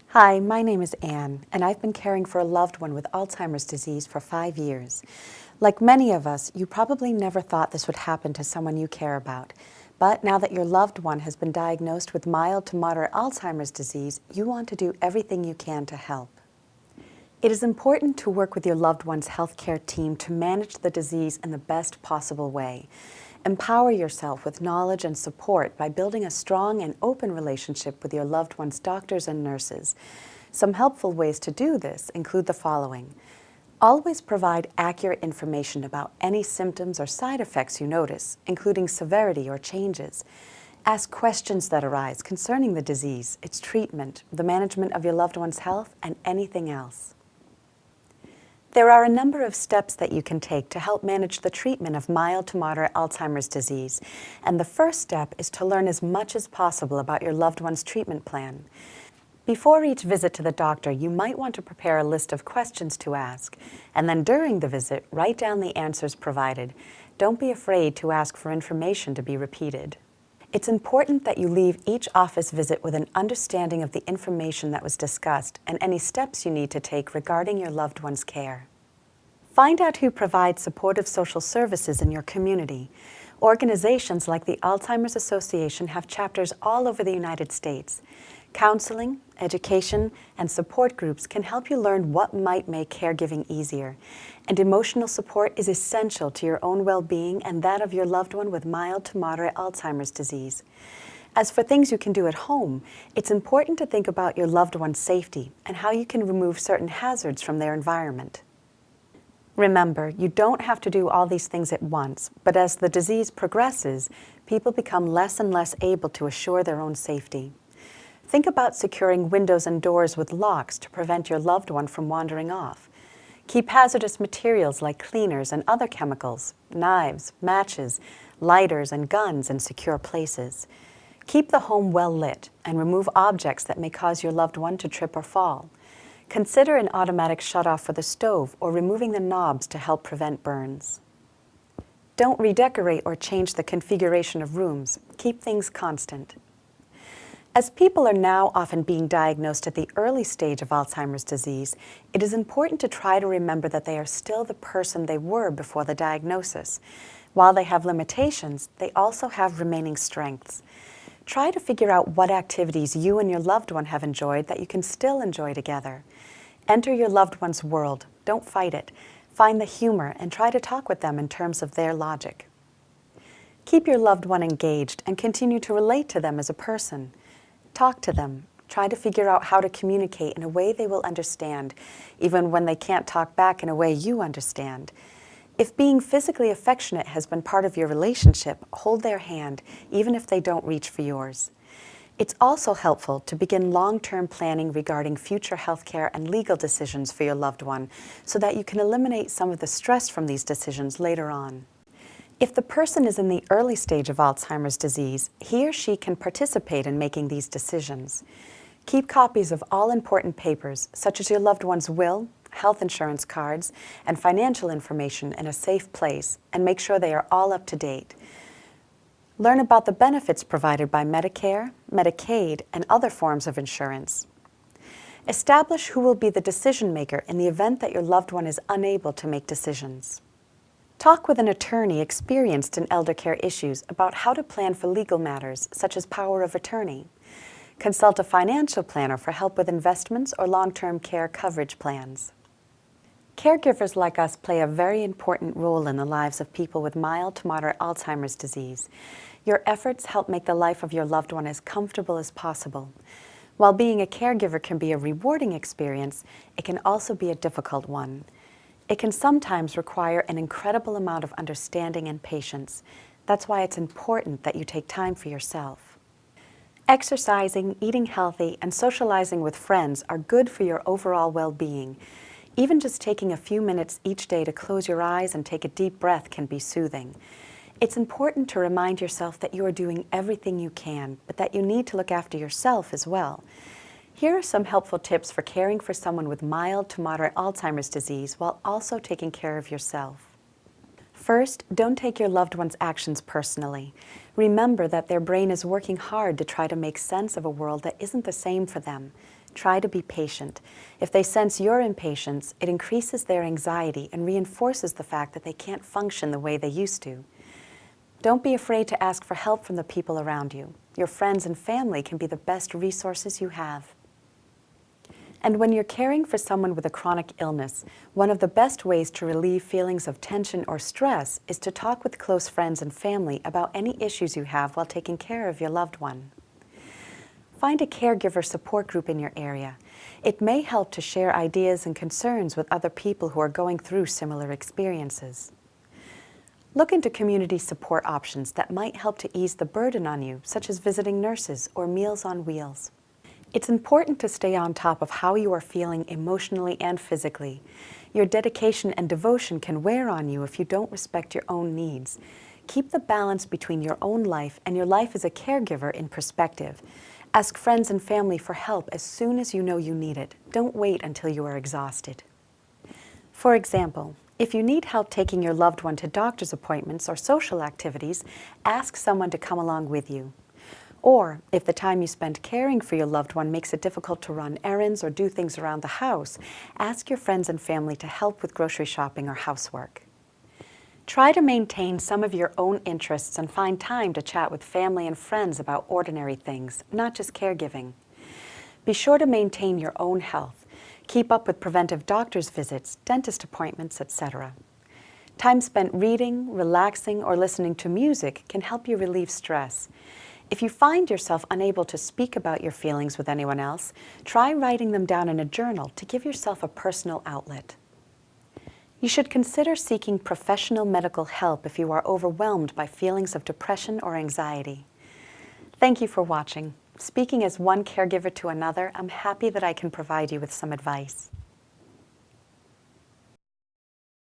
Hi, my name is Anne, and I've been caring for a loved one with Alzheimer's disease for 5 years. Like many of us, you probably never thought this would happen to someone you care about. But now that your loved one has been diagnosed with mild to moderate Alzheimer's disease, you want to do everything you can to help. It is important to work with your loved one's healthcare team to manage the disease in the best possible way. Empower yourself with knowledge and support by building a strong and open relationship with your loved one's doctors and nurses. Some helpful ways to do this include the following. Always provide accurate information about any symptoms or side effects you notice, including severity or changes. Ask questions that arise concerning the disease, its treatment, the management of your loved one's health, and anything else. There are a number of steps that you can take to help manage the treatment of mild to moderate Alzheimer's disease, and the first step is to learn as much as possible about your loved one's treatment plan. Before each visit to the doctor, you might want to prepare a list of questions to ask, and then during the visit, write down the answers provided. Don't be afraid to ask for information to be repeated. It's important that you leave each office visit with an understanding of the information that was discussed and any steps you need to take regarding your loved one's care. Find out who provides supportive social services in your community. Organizations like the Alzheimer's Association have chapters all over the United States. Counseling, education, and support groups can help you learn what might make caregiving easier. And emotional support is essential to your own well-being and that of your loved one with mild to moderate Alzheimer's disease. As for things you can do at home, it's important to think about your loved one's safety and how you can remove certain hazards from their environment. Remember, you don't have to do all these things at once, but as the disease progresses, people become less and less able to assure their own safety. Think about securing windows and doors with locks to prevent your loved one from wandering off. Keep hazardous materials like cleaners and other chemicals, knives, matches, lighters, and guns in secure places. Keep the home well lit and remove objects that may cause your loved one to trip or fall. Consider an automatic shutoff for the stove or removing the knobs to help prevent burns. Don't redecorate or change the configuration of rooms. Keep things constant. As people are now often being diagnosed at the early stage of Alzheimer's disease, it is important to try to remember that they are still the person they were before the diagnosis. While they have limitations, they also have remaining strengths. Try to figure out what activities you and your loved one have enjoyed that you can still enjoy together. Enter your loved one's world. Don't fight it. Find the humor and try to talk with them in terms of their logic. Keep your loved one engaged and continue to relate to them as a person. Talk to them. Try to figure out how to communicate in a way they will understand, even when they can't talk back in a way you understand. If being physically affectionate has been part of your relationship, hold their hand, even if they don't reach for yours. It's also helpful to begin long-term planning regarding future healthcare and legal decisions for your loved one so that you can eliminate some of the stress from these decisions later on. If the person is in the early stage of Alzheimer's disease, he or she can participate in making these decisions. Keep copies of all important papers, such as your loved one's will, health insurance cards, and financial information in a safe place, and make sure they are all up to date. Learn about the benefits provided by Medicare, Medicaid, and other forms of insurance. Establish who will be the decision maker in the event that your loved one is unable to make decisions. Talk with an attorney experienced in elder care issues about how to plan for legal matters, such as power of attorney. Consult a financial planner for help with investments or long-term care coverage plans. Caregivers like us play a very important role in the lives of people with mild to moderate Alzheimer's disease. Your efforts help make the life of your loved one as comfortable as possible. While being a caregiver can be a rewarding experience, it can also be a difficult one. It can sometimes require an incredible amount of understanding and patience. That's why it's important that you take time for yourself. Exercising, eating healthy, and socializing with friends are good for your overall well-being. Even just taking a few minutes each day to close your eyes and take a deep breath can be soothing. It's important to remind yourself that you are doing everything you can, but that you need to look after yourself as well. Here are some helpful tips for caring for someone with mild to moderate Alzheimer's disease while also taking care of yourself. First, don't take your loved one's actions personally. Remember that their brain is working hard to try to make sense of a world that isn't the same for them. Try to be patient. If they sense your impatience, it increases their anxiety and reinforces the fact that they can't function the way they used to. Don't be afraid to ask for help from the people around you. Your friends and family can be the best resources you have. And when you're caring for someone with a chronic illness, one of the best ways to relieve feelings of tension or stress is to talk with close friends and family about any issues you have while taking care of your loved one. Find a caregiver support group in your area. It may help to share ideas and concerns with other people who are going through similar experiences. Look into community support options that might help to ease the burden on you, such as visiting nurses or Meals on Wheels. It's important to stay on top of how you are feeling emotionally and physically. Your dedication and devotion can wear on you if you don't respect your own needs. Keep the balance between your own life and your life as a caregiver in perspective. Ask friends and family for help as soon as you know you need it. Don't wait until you are exhausted. For example, if you need help taking your loved one to doctor's appointments or social activities, ask someone to come along with you. Or, if the time you spend caring for your loved one makes it difficult to run errands or do things around the house, ask your friends and family to help with grocery shopping or housework. Try to maintain some of your own interests and find time to chat with family and friends about ordinary things, not just caregiving. Be sure to maintain your own health. Keep up with preventive doctor's visits, dentist appointments, etc. Time spent reading, relaxing, or listening to music can help you relieve stress. If you find yourself unable to speak about your feelings with anyone else, try writing them down in a journal to give yourself a personal outlet. You should consider seeking professional medical help if you are overwhelmed by feelings of depression or anxiety. Thank you for watching. Speaking as one caregiver to another, I'm happy that I can provide you with some advice.